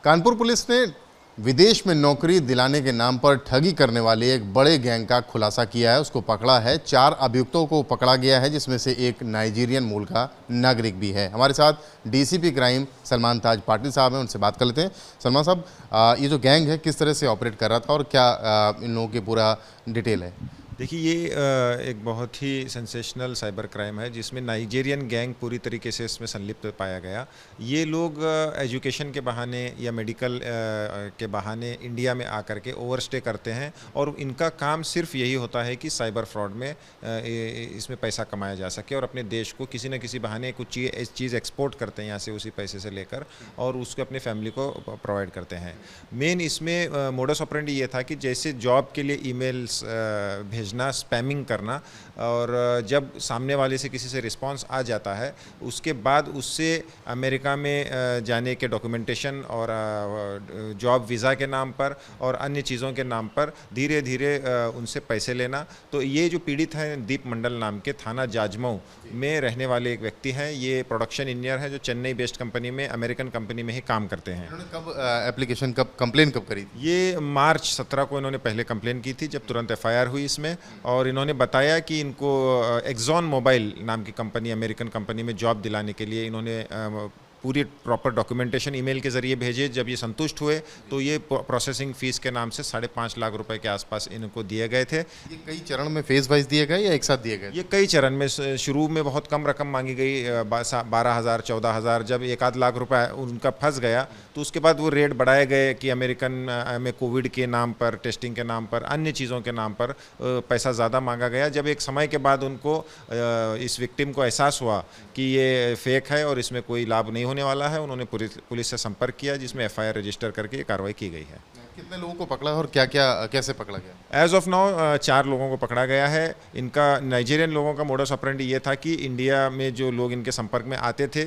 Kanpur police ने विदेश में नौकरी दिलाने के नाम पर ठगी करने वाले एक बड़े गैंग का खुलासा किया है। उसको पकड़ा है। 4 अभियुक्तों को पकड़ा गया है, जिसमें से एक नाइजीरियन मूल का नागरिक भी है। हमारे साथ डीसीपी क्राइम सलमान ताज पाटिल साहब हैं, उनसे बात कर लेते हैं। सलमान साहब, ये जो गैंग है किस तरह से ऑपरेट कर रहा था और क्या इन लोगों की पूरा डिटेल है? देखिए, ये एक बहुत ही सेंसेशनल साइबर क्राइम है जिसमें नाइजीरियन गैंग पूरी तरीके से इसमें संलिप्त पाया गया। ये लोग एजुकेशन के बहाने या मेडिकल के बहाने इंडिया में आकर के ओवरस्टे करते हैं और इनका काम सिर्फ यही होता है कि साइबर फ्रॉड में इसमें पैसा कमाया जा सके और अपने देश को किसी न किसी बहाने कुछ चीज़ एक्सपोर्ट करते हैं यहाँ से उसी पैसे से लेकर और उसको अपने फैमिली को प्रोवाइड करते हैं। मेन इसमें मोडस ऑपरेंडी ये था कि जैसे जॉब के लिए ईमेल्स भेजना, स्पैमिंग करना और जब सामने वाले से किसी से रिस्पांस आ जाता है उसके बाद उससे अमेरिका में जाने के डॉक्यूमेंटेशन और जॉब वीज़ा के नाम पर और अन्य चीज़ों के नाम पर धीरे धीरे उनसे पैसे लेना। तो ये जो पीड़ित हैं, दीप मंडल नाम के, थाना जाजमऊ में रहने वाले एक व्यक्ति हैं। ये प्रोडक्शन इंजीनियर है जो चेन्नई बेस्ड कंपनी में, अमेरिकन कंपनी में ही काम करते हैं। इन्होंने कब एप्लीकेशन, कब कंप्लेन कब करी थी? ये मार्च 17 को इन्होंने पहले कंप्लेन की थी, जब तुरंत एफआईआर हुई इसमें, और इन्होंने बताया कि इनको एक्सॉन मोबाइल नाम की कंपनी, अमेरिकन कंपनी में जॉब दिलाने के लिए इन्होंने पूरी प्रॉपर डॉक्यूमेंटेशन ईमेल के ज़रिए भेजे। जब ये संतुष्ट हुए तो ये प्रोसेसिंग फ़ीस के नाम से 5.5 लाख रुपए के आसपास इनको दिए गए थे। ये कई चरण में फेज वाइज दिए गए या एक साथ दिए गए? ये कई चरण में, शुरू में बहुत कम रकम मांगी गई, 12,000 14,000। जब 1 लाख रुपए उनका फंस गया तो उसके बाद वो रेट बढ़ाए गए कि अमेरिकन में कोविड के नाम पर, टेस्टिंग के नाम पर, अन्य चीज़ों के नाम पर पैसा ज़्यादा मांगा गया। जब एक समय के बाद उनको, इस विक्टिम को एहसास हुआ कि ये फेक है और इसमें कोई लाभ नहीं होने वाला है, उन्होंने पुलिस से संपर्क किया, जिसमें एफआईआर रजिस्टर करके कार्रवाई की गई है। कितने लोगों को पकड़ा और क्या क्या कैसे पकड़ा गया? एज ऑफ नाउ 4 लोगों को पकड़ा गया है। इनका, नाइजीरियन लोगों का मोडस ऑपरेंडी ये था कि इंडिया में जो लोग इनके संपर्क में आते थे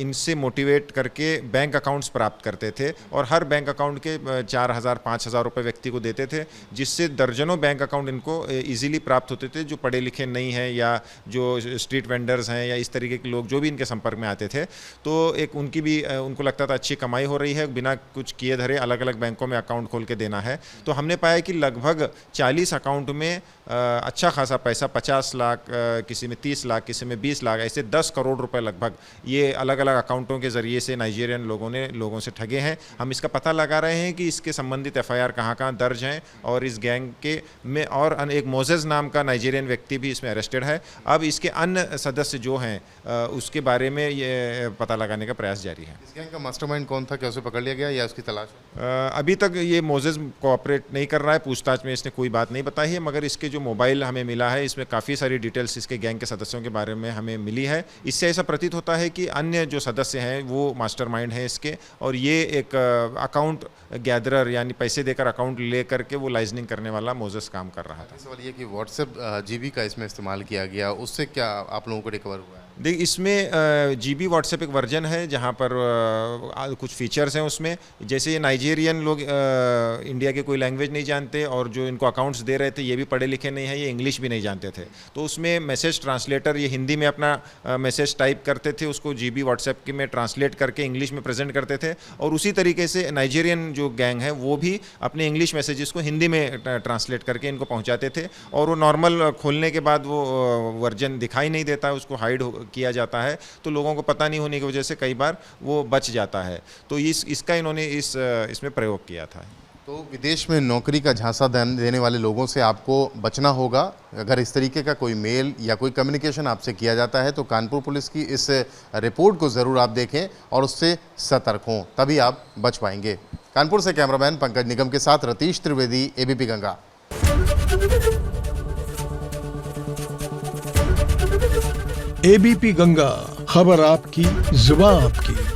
इनसे मोटिवेट करके बैंक अकाउंट्स प्राप्त करते थे और हर बैंक अकाउंट के 4,000 5,000 रुपये व्यक्ति को देते थे, जिससे दर्जनों बैंक अकाउंट इनको ईजिली प्राप्त होते थे, जो पढ़े लिखे नहीं हैं या जो स्ट्रीट वेंडर्स हैं या इस तरीके के लोग जो भी इनके संपर्क में आते थे। तो एक उनकी भी, उनको लगता था अच्छी कमाई हो रही है, बिना कुछ किए धरे अलग अलग बैंकों में अकाउंट खोल के देना है। तो हमने पाया कि लगभग 40 अकाउंट में अच्छा खासा पैसा, 50 लाख, किसी में 30 लाख, किसी में 20 लाख, ऐसे 10 करोड़ रुपए लगभग ये अलग अलग अकाउंटों के ज़रिए से नाइजीरियन लोगों से ठगे हैं। हम इसका पता लगा रहे हैं कि इसके संबंधित एफआईआर कहाँ दर्ज हैं और इस गैंग के में और एक मोजेस नाम का नाइजीरियन व्यक्ति भी इसमें अरेस्टेड है। अब इसके अन्य सदस्य जो हैं उसके बारे में ये पता लगाने का प्रयास जारी है। इस गैंग का मास्टरमाइंड कौन था? क्या उसे पकड़ लिया गया या उसकी तलाश है? अभी तक ये मोजेस कोऑपरेट नहीं कर रहा है, पूछताछ में इसने कोई बात नहीं बताई है, मगर इसके जो मोबाइल हमें मिला है इसमें काफ़ी सारी डिटेल्स इसके गैंग के सदस्यों के बारे में हमें मिली है। इससे ऐसा प्रतीत होता है कि अन्य जो सदस्य हैं वो मास्टरमाइंड हैं इसके, और ये एक अकाउंट गैदरर यानी पैसे देकर अकाउंट ले करके वो लाइजनिंग करने वाला मोजेस काम कर रहा था। सवाल ये कि व्हाट्सएप जीबी का इसमें इस्तेमाल किया गया, उससे क्या आप लोगों को रिकवर हुआ है? देख, इसमें जीबी व्हाट्सएप एक वर्जन है जहाँ पर कुछ फीचर्स हैं उसमें। जैसे ये नाइजीरियन लोग इंडिया के कोई लैंग्वेज नहीं जानते और जो इनको अकाउंट्स दे रहे थे ये भी पढ़े लिखे नहीं हैं, ये इंग्लिश भी नहीं जानते थे, तो उसमें मैसेज ट्रांसलेटर, ये हिंदी में अपना मैसेज टाइप करते थे, उसको जीबी व्हाट्सएप में ट्रांसलेट करके इंग्लिश में प्रेजेंट करते थे, और उसी तरीके से नाइजीरियन जो गैंग है वो भी अपने इंग्लिश मैसेजेस को हिंदी में ट्रांसलेट करके इनको पहुँचाते थे, और वो नॉर्मल खोलने के बाद वो वर्जन दिखाई नहीं देता, उसको हाइड किया जाता है, तो लोगों को पता नहीं होने की वजह से कई बार वो बच जाता है। तो इसका इन्होंने इसमें प्रयोग किया था। तो विदेश में नौकरी का झांसा देने वाले लोगों से आपको बचना होगा। अगर इस तरीके का कोई मेल या कोई कम्युनिकेशन आपसे किया जाता है तो कानपुर पुलिस की इस रिपोर्ट को ज़रूर आप देखें और उससे सतर्क हों, तभी आप बच पाएंगे। कानपुर से कैमरामैन पंकज निगम के साथ रतीश त्रिवेदी, एबीपी गंगा। एबीपी गंगा, खबर आपकी, जुबान आपकी।